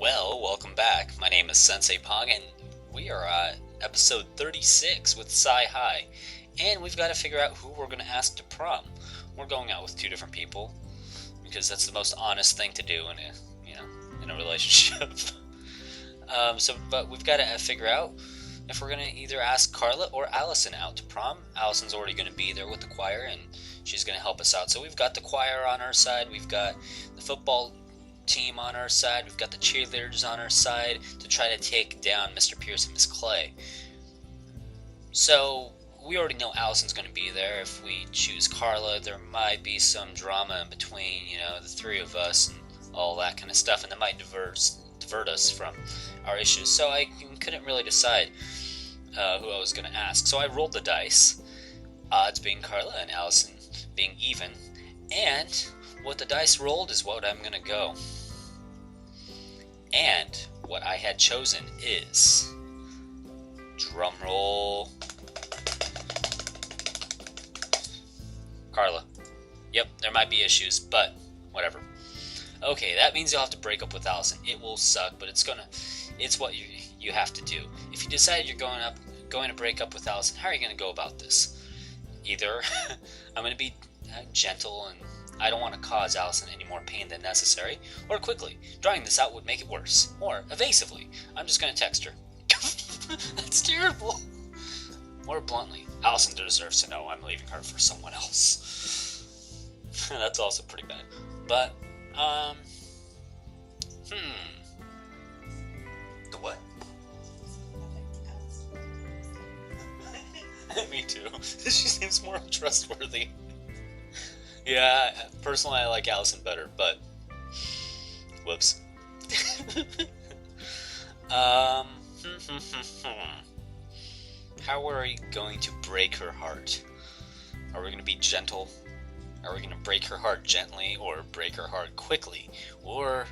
Well, welcome back. My name is Sensei-pong, and we are at episode 36 with Psy High. And we've got to figure out who we're going to ask to prom. We're going out with two different people, because that's the most honest thing to do in a relationship. But we've got to figure out if we're going to either ask Carla or Allison out to prom. Allison's already going to be there with the choir, and she's going to help us out. So we've got the choir on our side, we've got the football team on our side, we've got the cheerleaders on our side to try to take down Mr. Pierce and Miss Clay. So we already know Allison's going to be there. If we choose Carla, there might be some drama in between, the three of us and all that kind of stuff, and that might divert us from our issues. So I couldn't really decide who I was going to ask. So I rolled the dice, odds being Carla and Allison being even, and what the dice rolled is what I'm going to go. And what I had chosen is, drum roll, Carla. Yep, there might be issues, but whatever. Okay, that means you'll have to break up with Allison. It will suck, but it's what you have to do. If you decide you're going to break up with Allison, how are you going to go about this? Either I'm going to be gentle and I don't want to cause Allison any more pain than necessary, or quickly, drawing this out would make it worse, or evasively, I'm just going to text her. That's terrible. Or bluntly, Allison deserves to know I'm leaving her for someone else. That's also pretty bad. But, The what? Me too. She seems more trustworthy. Yeah, personally I like Allison better, but whoops. How are we going to break her heart? Are we going to be gentle? Are we going to break her heart gently, or break her heart quickly? Or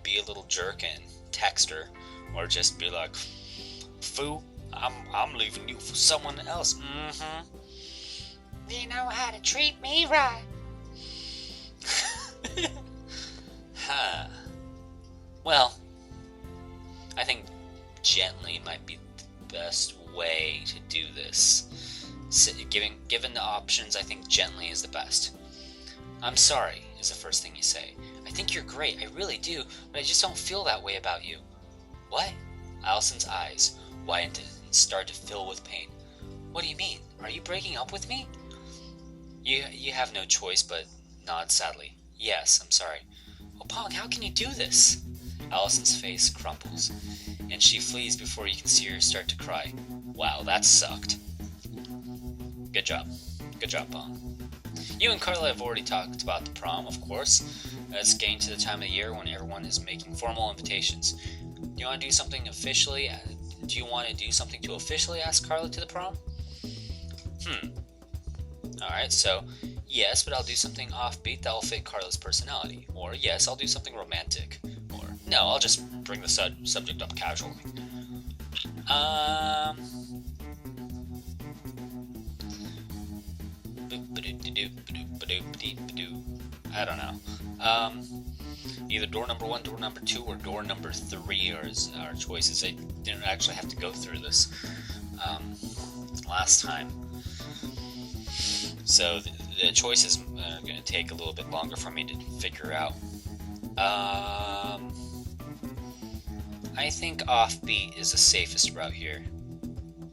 be a little jerk and text her, or just be like, "Foo, I'm leaving you for someone else." You know how to treat me right. Well, I think gently might be the best way to do this. Given the options, I think gently is the best. "I'm sorry," is the first thing you say. "I think you're great, I really do, but I just don't feel that way about you." "What?" Allison's eyes widened and started to fill with pain. "What do you mean? Are you breaking up with me?" You have no choice but nod sadly. "Yes, I'm sorry." "Oh, Pong, how can you do this?" Allison's face crumples, and she flees before you can see her start to cry. Wow, that sucked. Good job, Pong. You and Carla have already talked about the prom, of course. It's getting to the time of the year when everyone is making formal invitations. Do you want to do something to officially ask Carla to the prom? Alright, so, yes, but I'll do something offbeat that will fit Carla's personality. Or, yes, I'll do something romantic. Or, no, I'll just bring the subject up casually. I don't know. Either door number 1, door number 2, or door number 3 are our choices. I didn't actually have to go through this last time. So the choices are going to take a little bit longer for me to figure out. I think offbeat is the safest route here.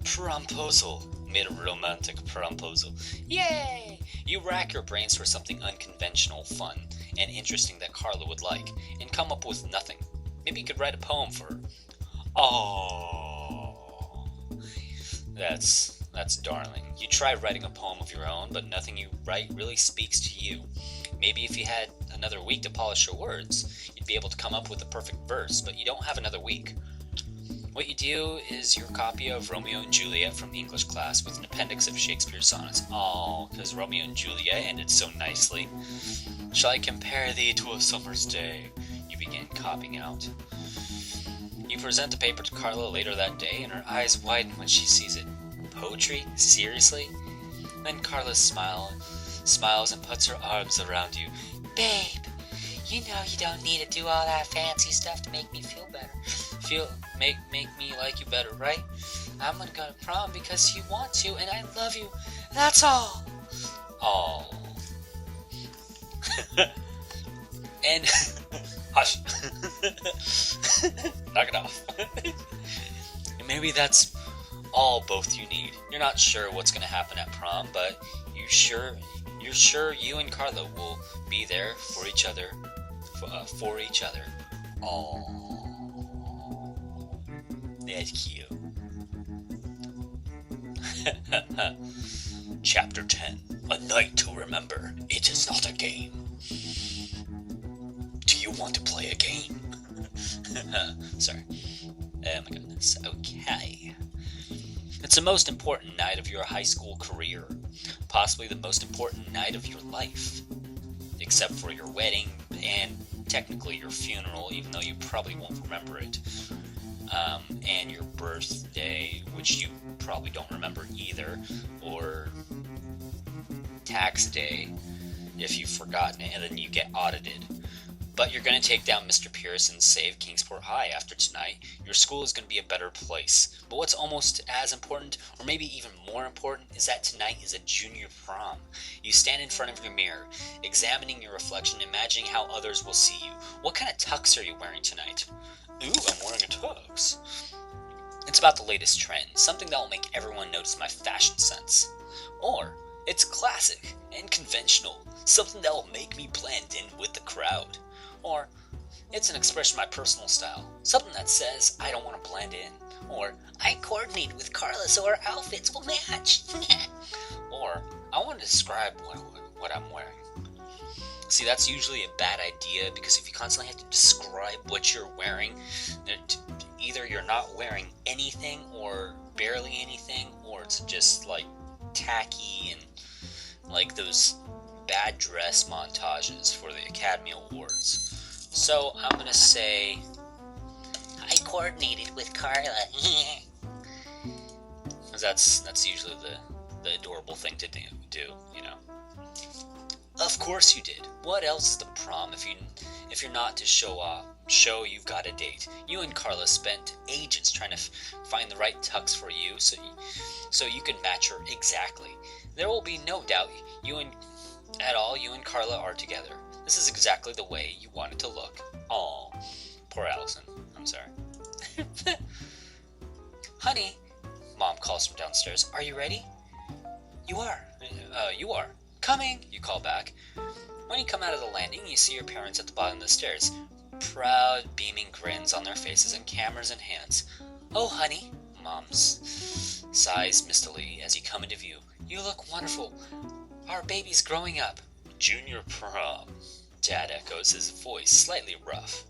Promposal. Made a romantic promposal. Yay! You rack your brains for something unconventional, fun, and interesting that Carla would like, and come up with nothing. Maybe you could write a poem for her. Oh, that's darling. You try writing a poem of your own, but nothing you write really speaks to you. Maybe if you had another week to polish your words, you'd be able to come up with a perfect verse, but you don't have another week. What you do is your copy of Romeo and Juliet from the English class with an appendix of Shakespeare's sonnets. Oh, because Romeo and Juliet ended so nicely. "Shall I compare thee to a summer's day?" you begin copying out. You present the paper to Carla later that day, and her eyes widen when she sees it. Poetry? Seriously? Then Carla smiles and puts her arms around you. "Babe, You know you don't need to do all that fancy stuff to make me feel better. Make me like you better, right? I'm gonna go to prom because you want to, and I love you. That's all. Oh. And hush. Knock it off. And maybe that's all both you need. You're not sure what's gonna happen at prom, but you're sure you and Carla will be there for each other. For each other. Oh, that's cute. Chapter 10. A night to remember. It is not a game. Do you want to play a game? Sorry. Oh my goodness. Okay. It's the most important night of your high school career. Possibly the most important night of your life. Except for your wedding and technically your funeral, even though you probably won't remember it. And your birthday, which you probably don't remember either. Or tax day, if you've forgotten it, and then you get audited. But you're going to take down Mr. Pierce and save Kingsport High after tonight. Your school is going to be a better place. But what's almost as important, or maybe even more important, is that tonight is a junior prom. You stand in front of your mirror, examining your reflection, imagining how others will see you. What kind of tux are you wearing tonight? Ooh, I'm wearing a tux. It's about the latest trend, something that will make everyone notice my fashion sense. Or it's classic and conventional, something that will make me blend in with the crowd. Or it's an expression of my personal style, something that says I don't want to blend in. Or I coordinated with Carla so our outfits will match. Or I want to describe what I'm wearing. See, that's usually a bad idea because if you constantly have to describe what you're wearing, either you're not wearing anything or barely anything, or it's just like tacky and like those bad dress montages for the Academy Awards. So I'm gonna say I coordinated with Carla. That's usually the adorable thing to do, you know. Of course you did. What else is the prom if you're not to show you've got a date? You and Carla spent ages trying to find the right tux for you so you can match her exactly. There will be no doubt you and Carla are together. This is exactly the way you want it to look. Aw, poor Allison. I'm sorry. Honey, Mom calls from downstairs. Are you ready? You are. You are. Coming, you call back. When you come out of the landing, you see your parents at the bottom of the stairs. Proud, beaming grins on their faces and cameras in hands. Oh, honey, Mom sighs mistily as you come into view. You look wonderful. Our baby's growing up. Junior prom, Dad echoes, his voice slightly rough.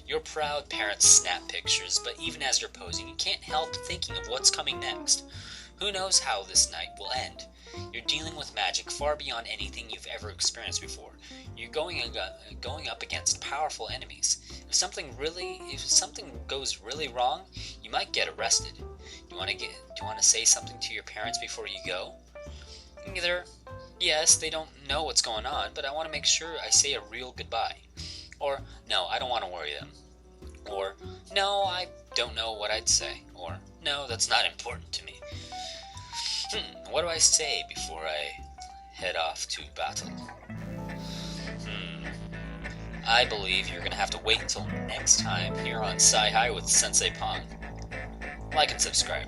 Your proud parents snap pictures, but even as you're posing, you can't help thinking of what's coming next. Who knows how this night will end? You're dealing with magic far beyond anything you've ever experienced before. You're going up against powerful enemies. If something goes really wrong, you might get arrested. Do you want to say something to your parents before you go? Either, yes, they don't know what's going on, but I want to make sure I say a real goodbye. Or, no, I don't want to worry them. Or, no, I don't know what I'd say. Or, no, that's not important to me. What do I say before I head off to battle? I believe you're going to have to wait until next time here on Psy High with Sensei-pong. Like and subscribe.